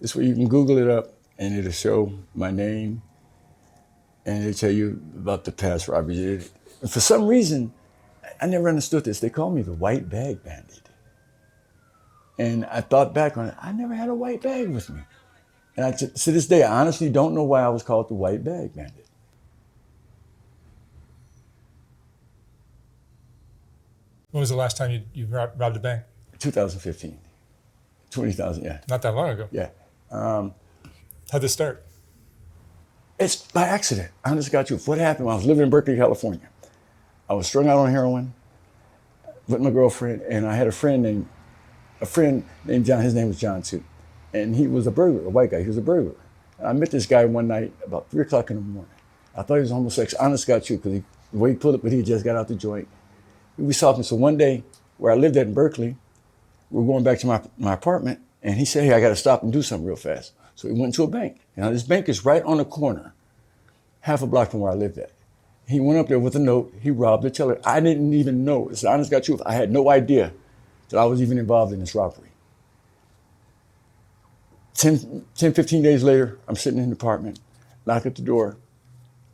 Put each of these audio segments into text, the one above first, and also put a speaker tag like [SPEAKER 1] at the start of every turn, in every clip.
[SPEAKER 1] This way you can Google it up and it'll show my name and it'll tell you about the past robberies. And for some reason, I never understood this. They call me the White Bag Bandit. And I thought back on it, I never had a white bag with me. And to this day, I honestly don't know why I was called the White Bag Bandit.
[SPEAKER 2] When was the last time you robbed a bank?
[SPEAKER 1] 2015. 20,000, yeah.
[SPEAKER 2] Not that long ago.
[SPEAKER 1] Yeah.
[SPEAKER 2] How'd this start?
[SPEAKER 1] It's by accident. I just got you. What happened when I was living in Berkeley, California? I was strung out on heroin with my girlfriend, and I had a friend named John. His name was John too. And he was a burglar, a white guy. He was a burglar. And I met this guy one night about 3 o'clock in the morning. I thought he was homosexual. Honest got you, because the way he put it, but he just got out the joint. We was talking. So one day, where I lived at in Berkeley, we were going back to my apartment, and he said, hey, I got to stop and do something real fast. So he went to a bank. Now, this bank is right on the corner, half a block from where I lived at. He went up there with a note. He robbed the teller. I didn't even know. It's the honest God truth. I had no idea that I was even involved in this robbery. 10, 15 days later, I'm sitting in the apartment, knock at the door,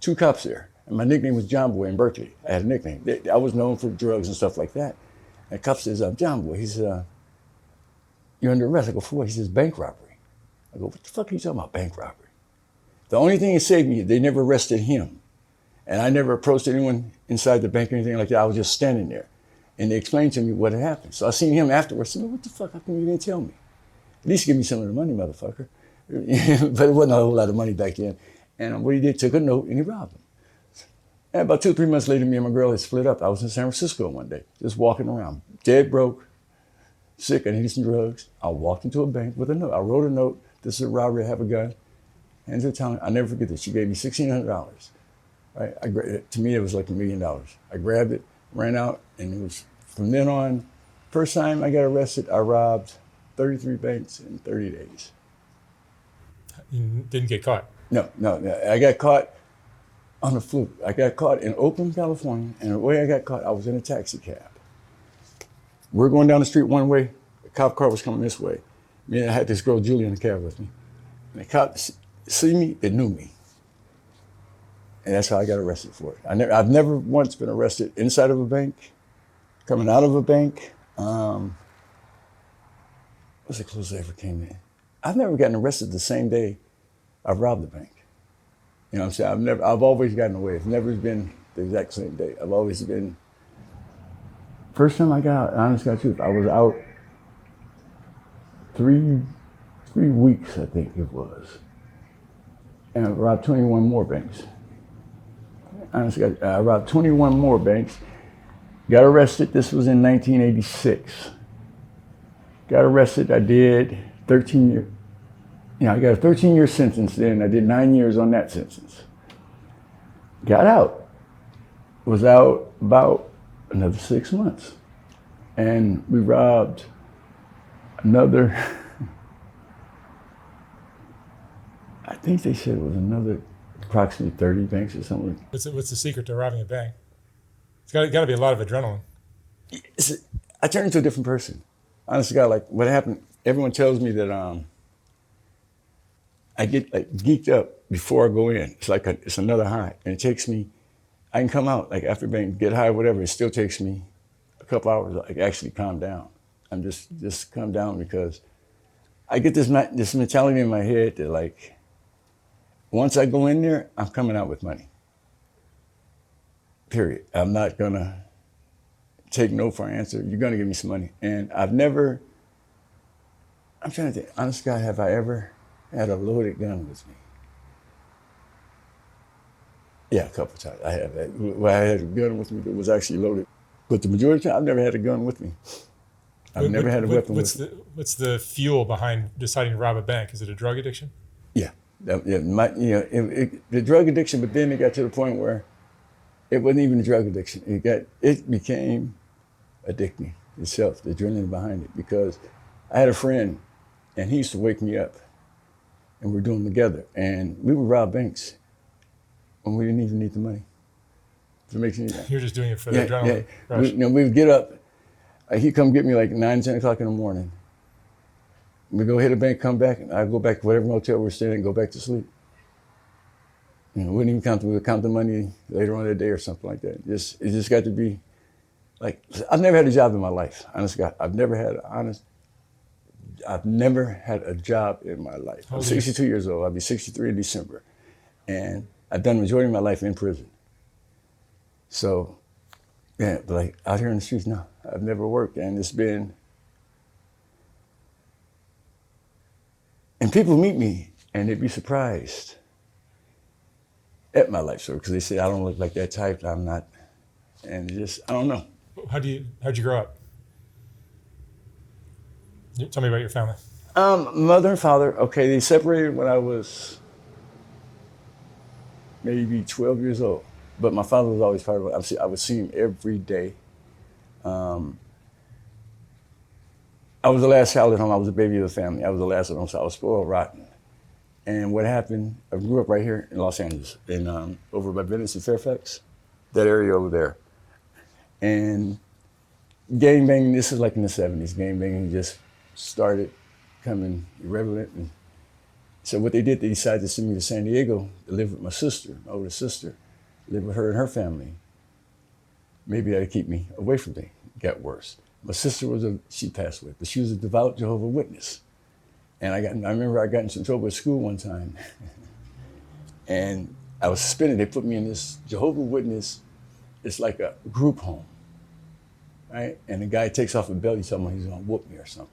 [SPEAKER 1] 2 cops there. And my nickname was John Boy in Berkeley. I had a nickname. I was known for drugs and stuff like that. And the cop says, I'm John Boy. He says, you're under arrest. I go, for what? He says, bank robbery. I go, what the fuck are you talking about, bank robbery? The only thing that saved me, they never arrested him. And I never approached anyone inside the bank or anything like that. I was just standing there. And they explained to me what had happened. So I seen him afterwards. I said, what the fuck? How come you didn't tell me? At least give me some of the money, motherfucker. But it wasn't a whole lot of money back then. And what he did, took a note and he robbed him. And about 2 or 3 months later, me and my girl had split up. I was in San Francisco one day, just walking around, dead broke, sick, I needed some drugs. I walked into a bank with a note. I wrote a note, this is a robbery, I have a gun. Hands her telling, I'll never forget this. She gave me $1,600. Right? To me, it was like $1 million. I grabbed it, ran out, and it was from then on, first time I got arrested, I robbed 33 banks in 30 days.
[SPEAKER 2] You didn't get caught?
[SPEAKER 1] No. I got caught on a fluke. I got caught in Oakland, California, and the way I got caught, I was in a taxi cab. We're going down the street one way, the cop car was coming this way. Me and I had this girl, Julie, in the cab with me. And the cop see me, it knew me. And that's how I got arrested for it. I've never once been arrested inside of a bank, coming out of a bank. What's the closest I ever came in? I've never gotten arrested the same day I've robbed the bank. You know what I'm saying? I've always gotten away. It's never been the exact same day. I've always been, first time I got out, honest God truth, I was out 3 weeks, I think it was. And I robbed 21 more banks. Honest God, I robbed 21 more banks. Got arrested, this was in 1986. Got arrested, I did 13 years. I got a 13-year sentence then. I did 9 years on that sentence. Got out. Was out about another 6 months. And we robbed another, I think they said it was another approximately 30 banks or something.
[SPEAKER 2] What's the secret to robbing a bank? It's got to be a lot of adrenaline.
[SPEAKER 1] I turned into a different person. Honestly, God, like what happened, everyone tells me that I get like geeked up before I go in. It's like it's another high. And it takes me, I can come out like after bank, get high, whatever. It still takes me a couple hours to like actually calm down. I'm just calm down because I get this mentality in my head that like, once I go in there, I'm coming out with money. Period. I'm not gonna take no for an answer. You're gonna give me some money. And I'm trying to think, honest God, have I ever had a loaded gun with me? Yeah, a couple times. I have that. Where I had a gun with me that was actually loaded. But the majority of the time, I've never had a gun with me. I've never had a weapon with me.
[SPEAKER 2] What's the fuel behind deciding to rob a bank? Is it a drug addiction?
[SPEAKER 1] Yeah. The drug addiction, but then it got to the point where it wasn't even a drug addiction. It became addicting itself, the adrenaline behind it. Because I had a friend, and he used to wake me up, and we're doing together, and we would rob banks when we didn't even need the money. If it makes any sense.
[SPEAKER 2] You're just doing it for the adrenaline rush.
[SPEAKER 1] We would get up. He'd come get me like 9, 10 o'clock in the morning, We go hit a bank, come back, and I go back to whatever motel we're staying in and go back to sleep. You know, wouldn't even count, we would count the money later on that day or something like that. It just got to be, like, I've never had a job in my life. Honest to God, I've never had a job in my life. I'm 62 years old. I'll be 63 in December. And I've done the majority of my life in prison. So, yeah, but like out here in the streets, no, I've never worked. And it's been, and people meet me and they'd be surprised at my life story because they say I don't look like that type. I'm not, and just, I don't know.
[SPEAKER 2] How'd you grow up? Tell me about your family.
[SPEAKER 1] Mother and father, okay, they separated when I was maybe 12 years old. But my father was always part of it. I would see him every day. I was the last child at home. I was the baby of the family. I was the last at home, so I was spoiled rotten. And what happened, I grew up right here in Los Angeles, over by Venice and Fairfax, that area over there. And gangbanging, this is like in the 70s, gangbanging just started becoming irrelevant. And so what they did, they decided to send me to San Diego to live with my sister, my older sister, live with her and her family. Maybe that'd keep me away from things. It got worse. My sister she passed away, but she was a devout Jehovah's Witness. And I remember I got in some trouble at school one time. And I was suspended. They put me in this Jehovah's Witness, it's like a group home, right? And the guy takes off a belt, he's talking about he's gonna whoop me or something.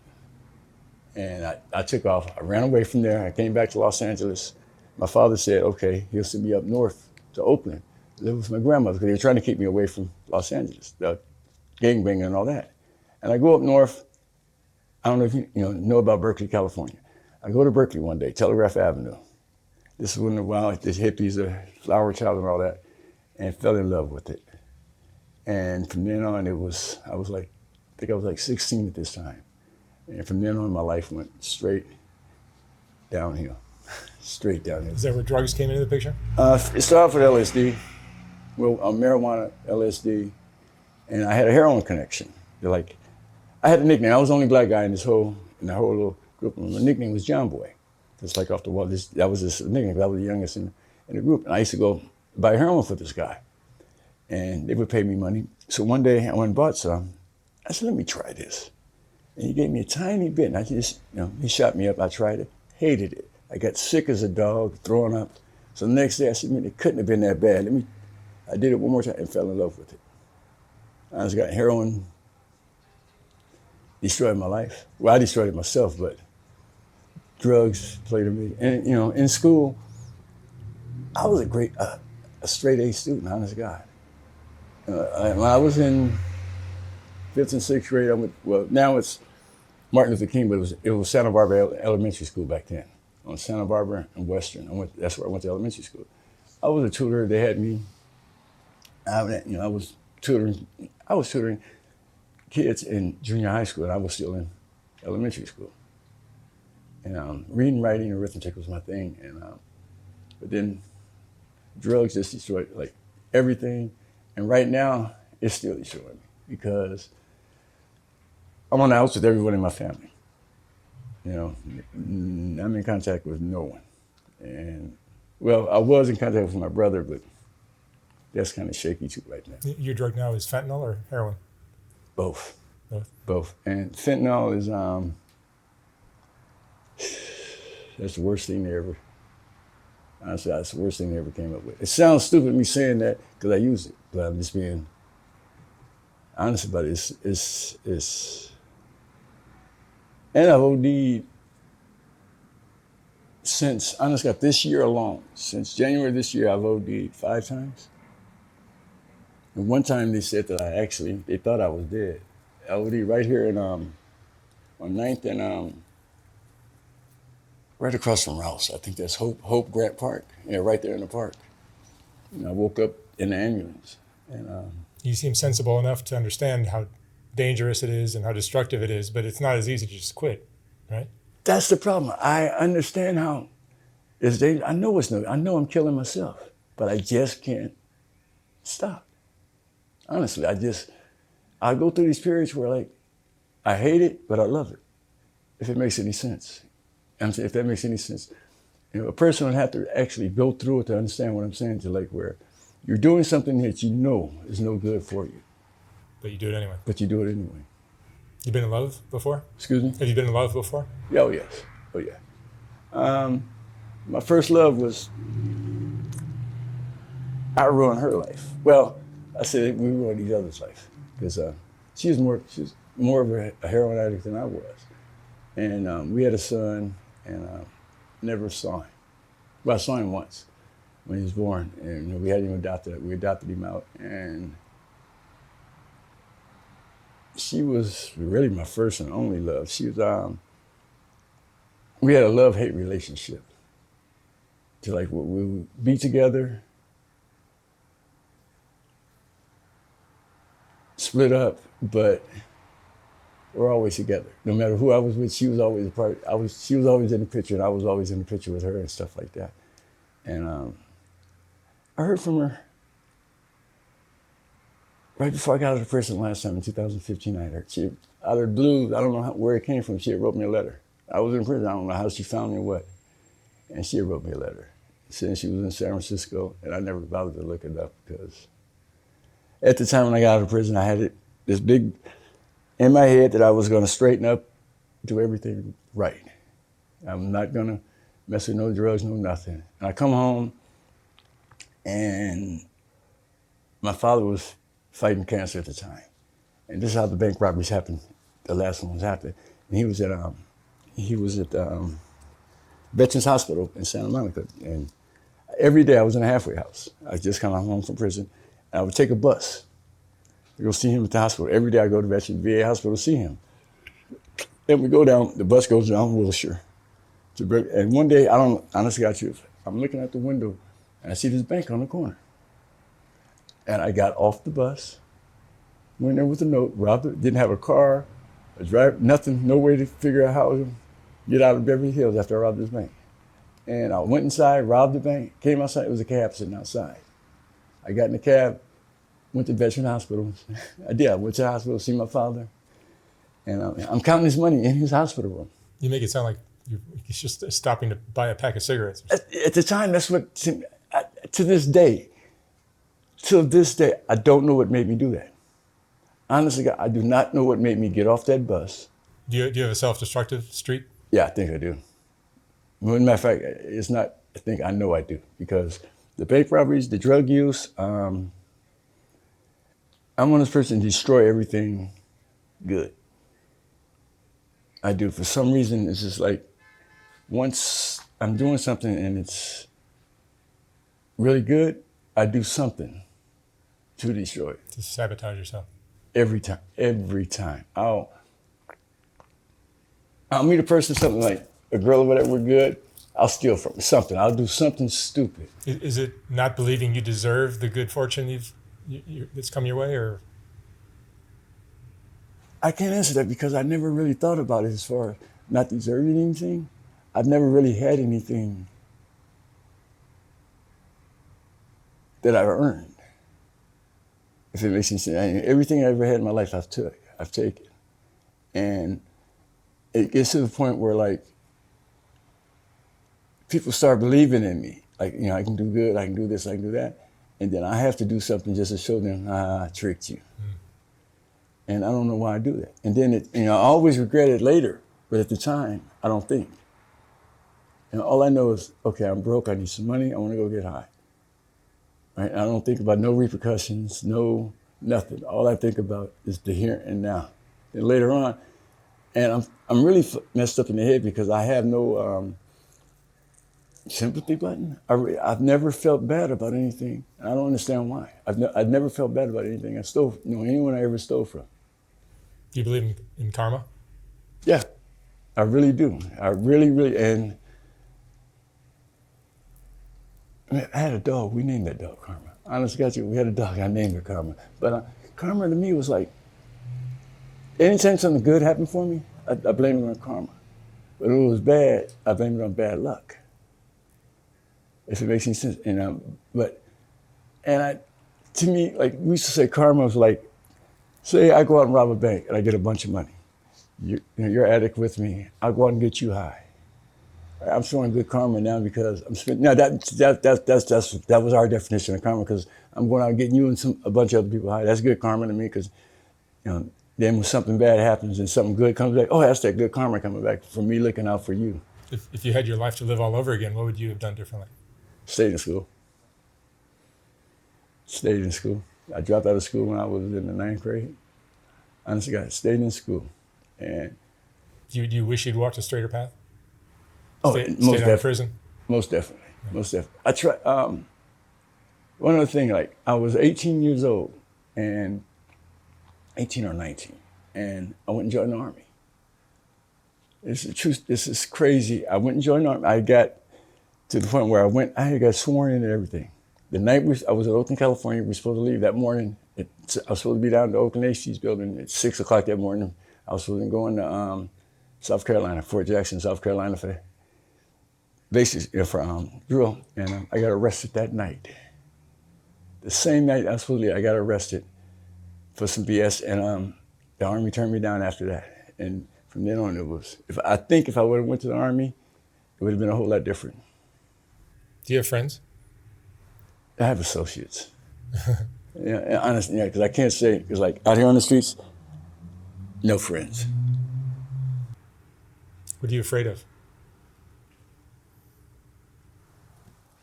[SPEAKER 1] And I took off, I ran away from there, I came back to Los Angeles. My father said, okay, he'll send me up north to Oakland, live with my grandmother, because they were trying to keep me away from Los Angeles, the gangbanging and all that. And I go up north, I don't know if you know about Berkeley, California. I go to Berkeley one day, Telegraph Avenue. This is when the hippies, the flower child and all that, and fell in love with it. And from then on, I was like 16 at this time. And from then on, my life went straight downhill, straight downhill.
[SPEAKER 2] Is that where drugs came into the picture?
[SPEAKER 1] It started with LSD, marijuana, LSD, and I had a heroin connection. I had a nickname. I was the only black guy in the whole little group. My nickname was John Boy. Just like off the wall. That was this nickname. I was the youngest in the group. And I used to go buy heroin for this guy. And they would pay me money. So one day I went and bought some. I said, let me try this. And he gave me a tiny bit. And I just, he shot me up. I tried it, hated it. I got sick as a dog, throwing up. So the next day I said, man, it couldn't have been that bad. I did it one more time and fell in love with it. I just got heroin, destroyed my life. Well, I destroyed it myself, but drugs played a big. And in school, I was a straight A student, honest to God. When I was in 5th and 6th grade, now it's Martin Luther King, but it was Santa Barbara Elementary School back then, on Santa Barbara and Western. That's where I went to elementary school. I was a tutor. They had me. I was tutoring kids in junior high school, and I was still in elementary school. And reading, writing, arithmetic was my thing. And but then drugs just destroyed everything. And right now, it's still destroying me because I'm on the outs with everyone in my family. I'm in contact with no one. And I was in contact with my brother, but that's kind of shaky too right now.
[SPEAKER 2] Your drug now is fentanyl or heroin?
[SPEAKER 1] Both.
[SPEAKER 2] Both.
[SPEAKER 1] And fentanyl is that's the worst thing they ever. Honestly, that's the worst thing they ever came up with. It sounds stupid me saying that because I use it, but I'm just being honest about it. It's and I've OD'd since, honestly, this year alone. Since January this year, I've OD'd 5 times. And one time they said that they thought I was dead. I OD'd right here on 9th and right across from Rouse. I think that's Hope Grant Park. Yeah, right there in the park. And I woke up in the ambulance. And
[SPEAKER 2] you seem sensible enough to understand how dangerous it is and how destructive it is, but it's not as easy to just quit, right?
[SPEAKER 1] That's the problem. I understand how it's dangerous. I know I know I'm killing myself, but I just can't stop. Honestly, I go through these periods where I hate it, but I love it. if it makes any sense. I'm saying, if that makes any sense. A person would have to actually go through it to understand what I'm saying, to like where you're doing something that you know is no good for you.
[SPEAKER 2] But you do it anyway.
[SPEAKER 1] But you do it anyway.
[SPEAKER 2] You been in love before?
[SPEAKER 1] Excuse me?
[SPEAKER 2] Have you been in love before?
[SPEAKER 1] Yeah, oh, yes. Oh, yeah. My first love was, I ruined her life. Well, I said we ruined each other's life because she was more of a heroin addict than I was. And we had a son, and never saw him. Well, I saw him once when he was born, and we had him adopted. We adopted him out, and she was really my first and only love. She was, we had a love-hate relationship. To like, we would be together, split up, but we're always together. No matter who I was with, she was always a part. She was always in the picture, and I was always in the picture with her and stuff like that. And I heard from her right before I got out of prison last time in 2015. I heard she, out of the blue, I don't know where it came from. She had wrote me a letter. I was in prison. I don't know how she found me or what, and she had wrote me a letter saying she was in San Francisco, and I never bothered to look it up because at the time when I got out of prison, I had this big in my head that I was going to straighten up, do everything right. I'm not going to mess with no drugs, no nothing. And I come home, and my father was fighting cancer at the time. And this is how the bank robberies happened. The last one was happening. And he was at Veterans Hospital in Santa Monica. And every day I was in a halfway house. I just come home from prison, and I would take a bus to go see him at the hospital. Every day I go to Veterans VA Hospital to see him. And we go down, the bus goes down Wilshire. And one day, honestly got you, I'm looking out the window, and I see this bank on the corner. And I got off the bus, went there with a note, robbed it, didn't have a car, a driver, nothing, no way to figure out how to get out of Beverly Hills after I robbed this bank. And I went inside, robbed the bank, came outside, it was a cab sitting outside. I got in the cab, went to Veterans Hospital. I went to the hospital to see my father. And I'm counting his money in his hospital room.
[SPEAKER 2] You make it sound like he's just stopping to buy a pack of cigarettes.
[SPEAKER 1] At the time, that's what, to this day, I don't know what made me do that. Honestly, I do not know what made me get off that bus.
[SPEAKER 2] Do you have a self-destructive streak?
[SPEAKER 1] Yeah, I think I do. As a matter of fact, it's not, I know I do. Because the bank robberies, the drug use, I'm one of those person to destroy everything good. I do. For some reason, it's just like, once I'm doing something and it's really good, I do something to destroy it.
[SPEAKER 2] To sabotage yourself.
[SPEAKER 1] Every time. I'll meet a person, something like a girl or whatever, we're good, I'll steal from her, something. I'll do something stupid.
[SPEAKER 2] Is it not believing you deserve the good fortune that's come your way, or?
[SPEAKER 1] I can't answer that because I never really thought about it as far as not deserving anything. I've never really had anything that I've earned, if it makes any sense. I mean, everything I ever had in my life, I've taken. And it gets to the point where, like, people start believing in me. Like, I can do good, I can do this, I can do that. And then I have to do something just to show them, I tricked you. And I don't know why I do that. And then, I always regret it later, but at the time, I don't think. And all I know is, okay, I'm broke, I need some money, I want to go get high. Right? I don't think about no repercussions, no nothing. All I think about is the here and now. And later on, and I'm really messed up in the head because I have no sympathy button. I've never felt bad about anything. And I don't understand why. I've never felt bad about anything I stole, anyone I ever stole from.
[SPEAKER 2] Do you believe in karma?
[SPEAKER 1] Yeah, I really do. I really, and I had a dog. We named that dog Karma. Honestly, we had a dog. I named her Karma. But karma to me was like, anytime something good happened for me, I blame it on karma. But if it was bad, I blame it on bad luck. If it makes any sense. To me, like, we used to say karma was like, say I go out and rob a bank and I get a bunch of money. you're addict with me. I'll go out and get you high. I'm showing good karma now because I'm spending. Now that was our definition of karma because I'm going out and getting you and a bunch of other people high. That's good karma to me because then when something bad happens and something good comes back, oh, that's that good karma coming back for me looking out for you.
[SPEAKER 2] If you had your life to live all over again, what would you have done differently?
[SPEAKER 1] Stayed in school. Stayed in school. I dropped out of school when I was in the 9th grade. Honestly, I stayed in school. And
[SPEAKER 2] do you wish you'd walked a straighter path?
[SPEAKER 1] Most
[SPEAKER 2] stayed out of prison?
[SPEAKER 1] Most definitely. Yeah. Most definitely. I tried. One other thing, like I was 18 years old, and 18 or 19, and I went and joined the Army. It's the truth. This is crazy. I went and joined the Army. I got to the point where I got sworn in and everything. The night I was in Oakland, California, we were supposed to leave that morning. I was supposed to be down at the Oakland HC's building at 6 o'clock that morning. I was supposed to go into South Carolina, Fort Jackson, South Carolina for basis for drill, and I got arrested that night. The same night I was supposed to leave, I got arrested for some BS, and the Army turned me down after that. And from then on, it was. If I would have went to the Army, it would have been a whole lot different.
[SPEAKER 2] Do you have friends?
[SPEAKER 1] I have associates. Yeah, honestly, yeah, because I can't say, because like out here on the streets, no friends.
[SPEAKER 2] What are you afraid of?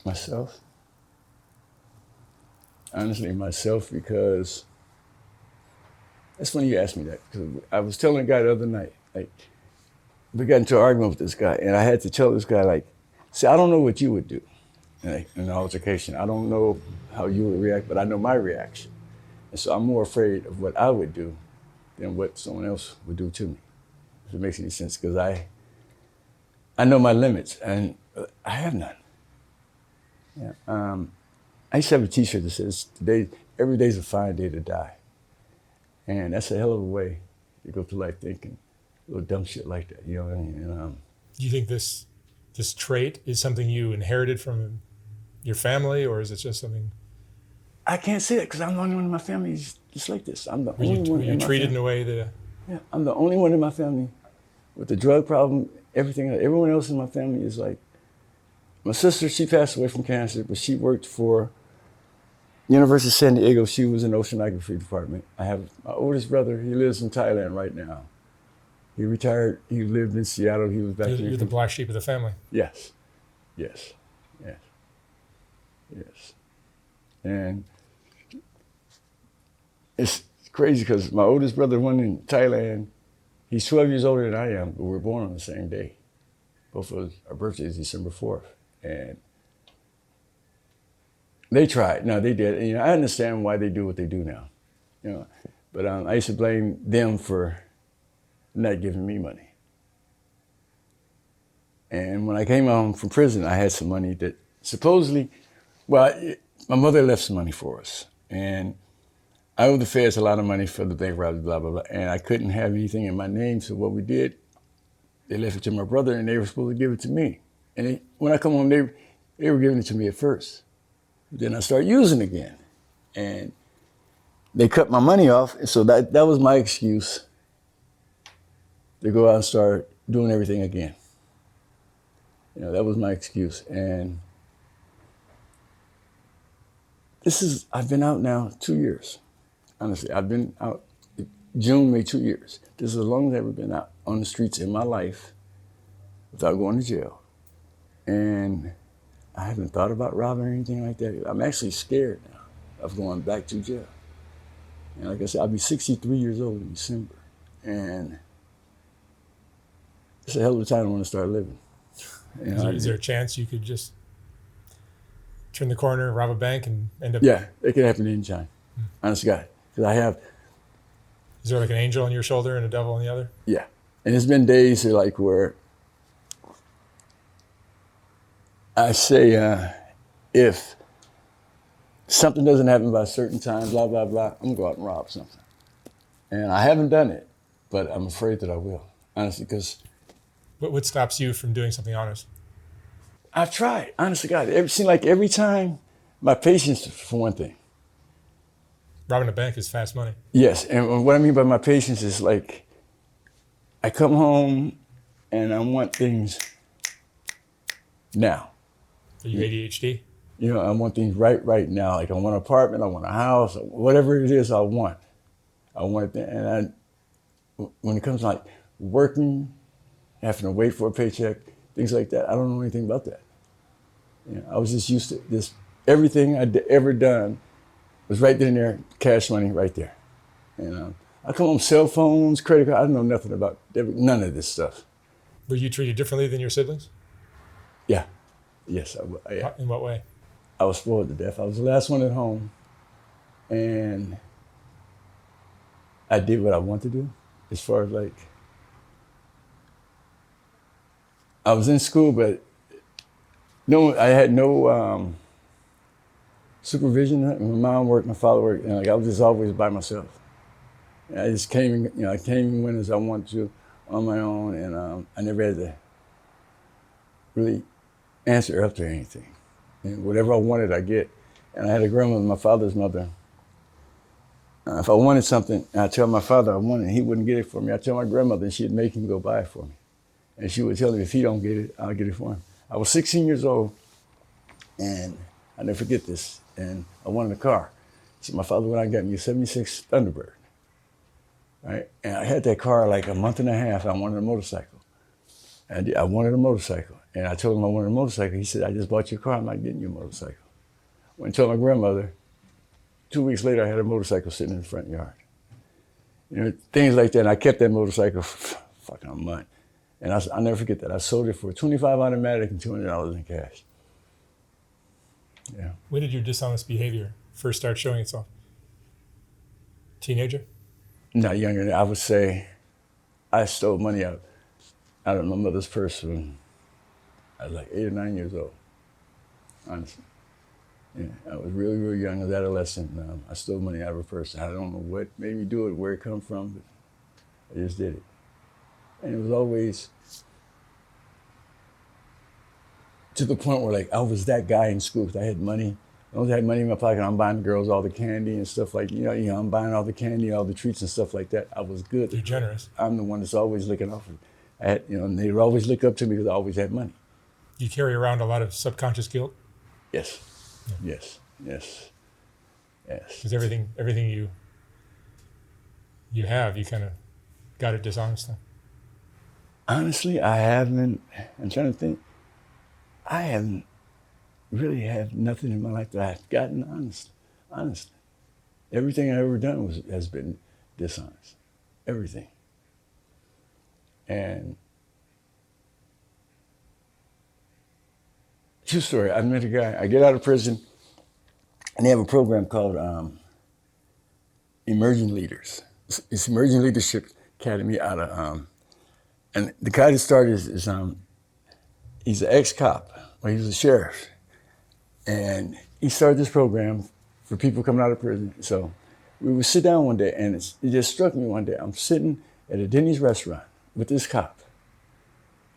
[SPEAKER 1] Myself. Honestly, myself, because it's funny you asked me that, because I was telling a guy the other night, like, we got into an argument with this guy, and I had to tell this guy, like, see, I don't know what you would do in an altercation. I don't know how you would react, but I know my reaction. And so I'm more afraid of what I would do than what someone else would do to me, if it makes any sense, because I know my limits, and I have none. Yeah. I used to have a T-shirt that says, every day's a fine day to die. And that's a hell of a way to go through life thinking little dumb shit like that, you know what I mean? And,
[SPEAKER 2] do you think this trait is something you inherited from your family, or is it just something?
[SPEAKER 1] I can't say that because I'm the only one in my family who's just like this. I'm the only one in my family.
[SPEAKER 2] Were you treated in a way that?
[SPEAKER 1] Yeah, I'm the only one in my family with the drug problem, everything. Everyone else in my family is like, my sister, she passed away from cancer, but she worked for University of San Diego. She was in the oceanography department. I have my oldest brother, he lives in Thailand right now. He retired, he lived in Seattle, he was back there.
[SPEAKER 2] You're the black sheep of the family.
[SPEAKER 1] Yes, yes, yes, yes. And it's crazy because my oldest brother, one in Thailand, he's 12 years older than I am, but we're born on the same day. Both of us, our birthday is December 4th. And they tried. No, they did. And, I understand why they do what they do now. But I used to blame them for not giving me money. And when I came home from prison, I had some money that supposedly, my mother left some money for us. And I owed the feds a lot of money for the bank robbery, blah, blah, blah. And I couldn't have anything in my name. So what we did, they left it to my brother and they were supposed to give it to me. And when I come home, they were giving it to me at first. Then I started using it again. And they cut my money off. And so that was my excuse to go out and start doing everything again. That was my excuse. And I've been out now 2 years. Honestly, I've been out, June made 2 years. This is the longest I've ever been out on the streets in my life without going to jail. And I haven't thought about robbing or anything like that. I'm actually scared now of going back to jail. And like I said, I'll be 63 years old in December. And it's a hell of a time I want to start living.
[SPEAKER 2] Is there a chance you could just turn the corner, rob a bank, and end up?
[SPEAKER 1] Yeah, it could happen anytime. Honest to God. Because I have.
[SPEAKER 2] Is there like an angel on your shoulder and a devil on the other?
[SPEAKER 1] Yeah. And it's been days where I say, if something doesn't happen by a certain time, blah, blah, blah, I'm going to go out and rob something. And I haven't done it, but I'm afraid that I will, honestly, because.
[SPEAKER 2] What stops you from doing something honest?
[SPEAKER 1] I've tried, honest to God. It seems like every time, my patience, for one thing.
[SPEAKER 2] Robbing a bank is fast money.
[SPEAKER 1] Yes, and what I mean by my patience is like, I come home and I want things now.
[SPEAKER 2] Are you ADHD?
[SPEAKER 1] You know, I want things right now. Like I want an apartment, I want a house, whatever it is I want. I want it. And when it comes to like working, having to wait for a paycheck, things like that, I don't know anything about that. You know, I was just used to this. Everything I'd ever done was right then and there, cash money right there. And I come home, cell phones, credit card. I don't know nothing about none of this stuff.
[SPEAKER 2] Were you treated differently than your siblings?
[SPEAKER 1] Yeah, yes, yeah.
[SPEAKER 2] In what way?
[SPEAKER 1] I was spoiled to death. I was the last one at home, and I did what I wanted to do. As far as like, I was in school, but no, I had no supervision. My mom worked, my father worked, and like I was just always by myself. And I just came, I came and went as I wanted to, on my own, and I never had to really answer up to anything. And whatever I wanted, I get. And I had a grandmother, my father's mother. If I wanted something, and I tell my father I wanted it, he wouldn't get it for me. I tell my grandmother, and she'd make him go buy it for me. And she would tell me, if he don't get it, I'll get it for him. I was 16 years old, and I never forget this, and I wanted a car. So my father went out and got me a 76 Thunderbird, right? And I had that car like a month and a half. I wanted a motorcycle. And I wanted a motorcycle. And I told him I wanted a motorcycle. He said, I just bought you a car. I'm not getting you a motorcycle. Went and told my grandmother. 2 weeks later, I had a motorcycle sitting in the front yard. You know, things like that. And I kept that motorcycle for fucking a month. And I'll never forget that. I sold it for $25 automatic and $200 in cash. Yeah.
[SPEAKER 2] When did your dishonest behavior first start showing itself? Teenager?
[SPEAKER 1] Not younger than I would say. I stole money out of my mother's purse when I was like 8 or 9 years old, honestly. Yeah, I was really, really young. I was adolescent. I stole money out of her purse. I don't know what made me do it, where it come from, but I just did it. And it was always to the point where like I was that guy in school because I had money. I always had money in my pocket. I'm buying the girls all the candy and stuff like, you know, I'm buying all the candy, all the treats and stuff like that. I was good.
[SPEAKER 2] You're generous.
[SPEAKER 1] I'm the one that's always looking off. I had, and they would always look up to me because I always had money.
[SPEAKER 2] You carry around a lot of subconscious guilt?
[SPEAKER 1] Yes. Yeah. Yes.
[SPEAKER 2] Because everything you have, you kind of got it dishonestly.
[SPEAKER 1] Honestly, I haven't. I'm trying to think. I haven't really had nothing in my life that I've gotten honest. Honestly, everything I've ever done has been dishonest. Everything. And true story. I met a guy. I get out of prison, and they have a program called Emerging Leaders. It's Emerging Leadership Academy out of. And the guy that started is he's an ex-cop. Well, he was a sheriff. And he started this program for people coming out of prison. So we would sit down one day, and it just struck me one day. I'm sitting at a Denny's restaurant with this cop,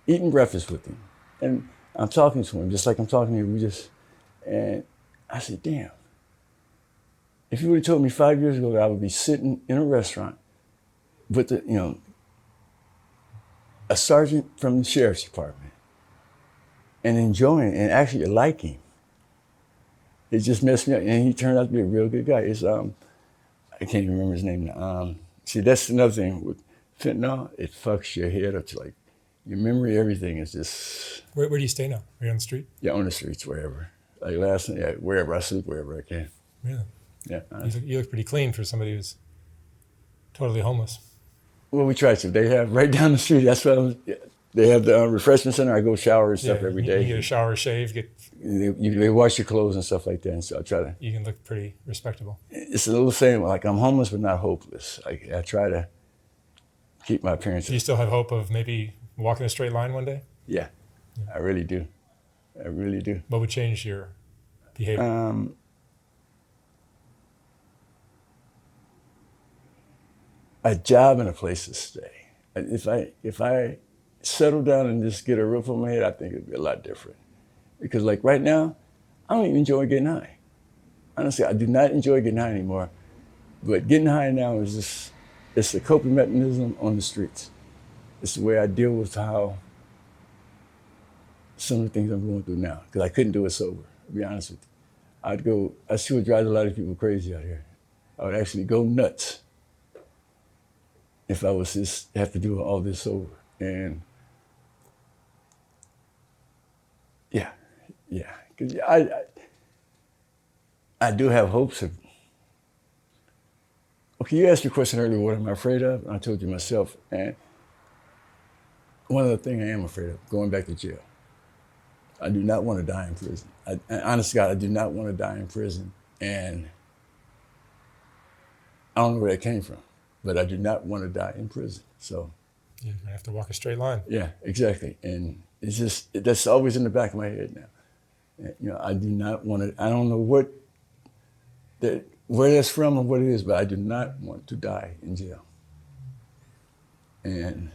[SPEAKER 1] eating breakfast with him. And I'm talking to him, just like I'm talking to you. And I said, damn. If you would have told me 5 years ago that I would be sitting in a restaurant with a sergeant from the sheriff's department and enjoying it and actually liking. It just messed me up. And he turned out to be a real good guy. It's I can't even remember his name now. See, that's another thing with fentanyl. It fucks your head up to like your memory, everything is just.
[SPEAKER 2] Where do you stay now? Are you on the street?
[SPEAKER 1] Yeah, on the streets, wherever. Like last night, yeah, wherever I sleep, wherever I can.
[SPEAKER 2] Really?
[SPEAKER 1] Yeah.
[SPEAKER 2] You look pretty clean for somebody who's totally homeless.
[SPEAKER 1] Well, we try to. They have right down the street. That's what they have the refreshment center. I go shower and stuff every day.
[SPEAKER 2] You get a shower, shave,
[SPEAKER 1] they wash your clothes and stuff like that. And so I try to.
[SPEAKER 2] You can look pretty respectable.
[SPEAKER 1] It's a little saying like I'm homeless but not hopeless. I try to keep my appearance.
[SPEAKER 2] Do you still have hope of maybe walking a straight line one day?
[SPEAKER 1] Yeah. I really do. I really do.
[SPEAKER 2] What would change your behavior?
[SPEAKER 1] A job and a place to stay. If I settle down and just get a roof on my head, I think it'd be a lot different. Because like right now, I don't even enjoy getting high. Honestly, I do not enjoy getting high anymore. But getting high now is just, it's a coping mechanism on the streets. it's the way I deal with how some of the things I'm going through now. Because I couldn't do it sober, to be honest with you. I see what drives a lot of people crazy out here. I would actually go nuts if I was just have to do all this sober. And yeah. Because I do have hopes of. Okay, you asked your question earlier, what am I afraid of? And I told you myself. And one of the things I am afraid of, going back to jail. I do not want to die in prison. Honest to God, I do not want to die in prison. And I don't know where that came from, but I do not want to die in prison. So
[SPEAKER 2] you're gonna have to walk a straight line.
[SPEAKER 1] yeah, exactly. And it's just, that's always in the back of my head now. I do not want to, I don't know where that's from or what it is, but I do not want to die in jail. And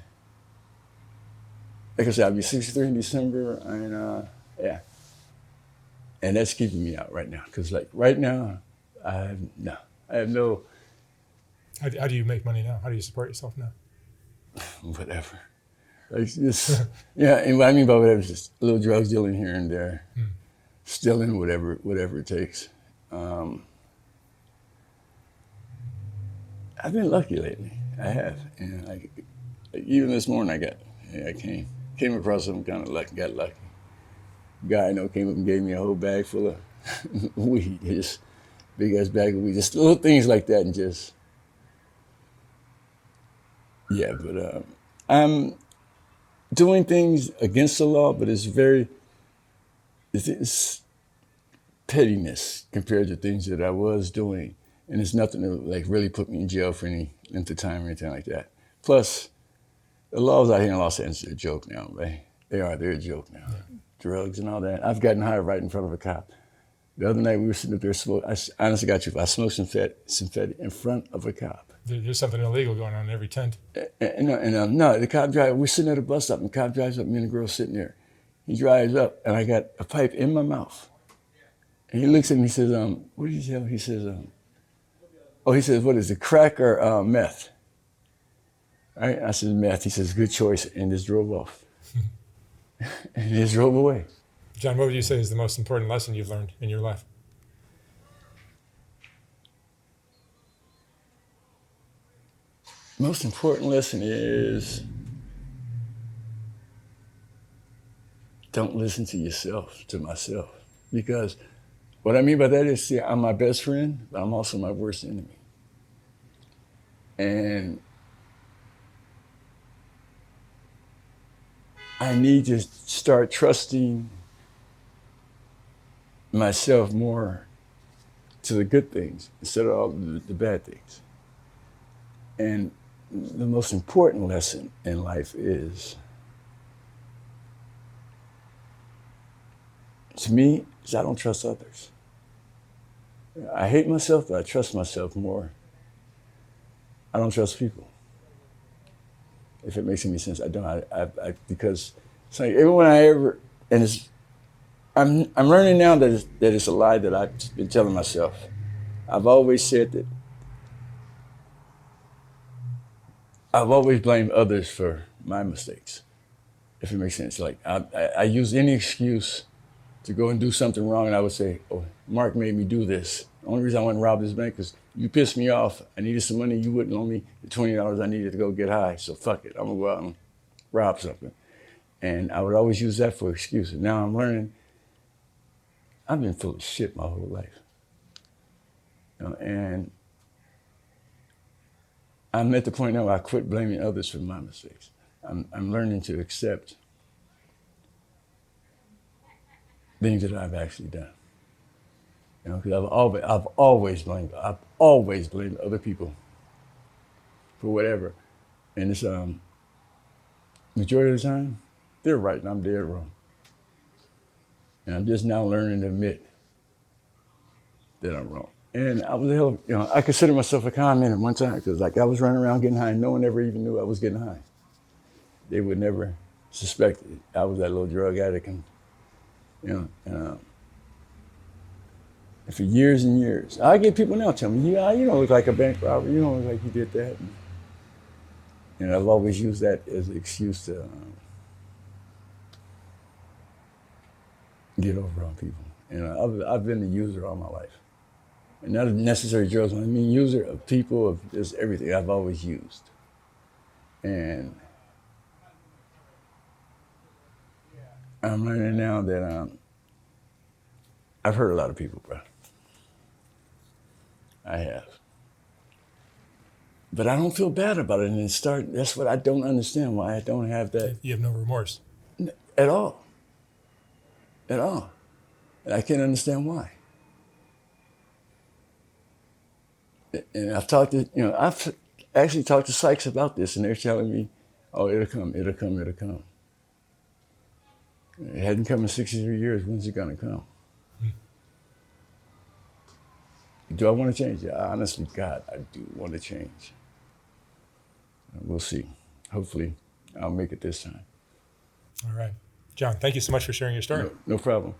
[SPEAKER 1] like I said, I'll be 63 in December, and yeah. And that's keeping me out right now. Because like right now, I have no.
[SPEAKER 2] How do you make money now? How do you support yourself now?
[SPEAKER 1] Whatever. Like just, yeah, and what I mean by whatever is just a little drugs dealing here and there. Stealing whatever it takes. I've been lucky lately. I have. And like even this morning I came across some kind of luck, got lucky. Guy I know came up and gave me a whole bag full of weed, just big ass bag of weed, just little things like that, and just yeah. But I'm doing things against the law, but it's pettiness compared to things that I was doing, and it's nothing to like really put me in jail for any length of time or anything like that. Plus, the laws out here in Los Angeles are a joke now, right? They're a joke now. Yeah. Drugs and all that. I've gotten high right in front of a cop. The other night we were sitting up there smoking. I honestly got you. I smoked some fed in front of a cop.
[SPEAKER 2] There's something illegal going on in every tent.
[SPEAKER 1] No, the cop drives. We're sitting at a bus stop, and the cop drives up. Me and the girl sitting there. He drives up, and I got a pipe in my mouth. And he looks at me. He says, "What did he tell?" He says, he says, "What is it, crack or meth?" All right, I said, "Meth." He says, "Good choice," and just drove off. And he just drove away.
[SPEAKER 2] John, what would you say is the most important lesson you've learned in your life?
[SPEAKER 1] Most important lesson is don't listen to yourself, to myself. Because what I mean by that is, see, I'm my best friend, but I'm also my worst enemy. And I need to start trusting myself more to the good things instead of all the bad things. And the most important lesson in life is, to me, is I don't trust others. I hate myself, but I trust myself more. I don't trust people. If it makes any sense, I don't. Because it's like everyone I ever, and it's, I'm learning now that it's a lie that I've been telling myself. I've always said that. I've always blamed others for my mistakes. If it makes sense, like I use any excuse to go and do something wrong, and I would say, "Oh, Mark made me do this. The only reason I went and robbed this bank is you pissed me off. I needed some money. You wouldn't loan me the $20 I needed to go get high. So fuck it. I'm gonna go out and rob something." And I would always use that for excuses. Now I'm learning. I've been full of shit my whole life, and I'm at the point now where I quit blaming others for my mistakes. I'm learning to accept things that I've actually done. Because I've always blamed other people for whatever, and it's majority of the time they're right and I'm dead wrong. And I'm just now learning to admit that I'm wrong. And I was I consider myself a con man at one time, because like I was running around getting high and no one ever even knew I was getting high. They would never suspect it. I was that little drug addict, and and for years and years, I get people now tell me, "Yeah, you don't look like a bank robber. You don't look like you did that." And I've always used that as an excuse to get over on people. I've been a user all my life. And not necessarily drugs, I mean user of people, of just everything. I've always used. And I'm learning now that I've hurt a lot of people, bro. I have. But I don't feel bad about it. And that's what I don't understand, why I don't have that
[SPEAKER 2] You have no remorse.
[SPEAKER 1] at all. At all. And I can't understand why. And I've actually talked to psychs about this, and they're telling me, oh, it'll come. It hadn't come in 63 years. When's it going to come? Do I want to change? Yeah, honestly, God, I do want to change. We'll see. Hopefully, I'll make it this time.
[SPEAKER 2] All right. John, thank you so much for sharing your story.
[SPEAKER 1] No problem.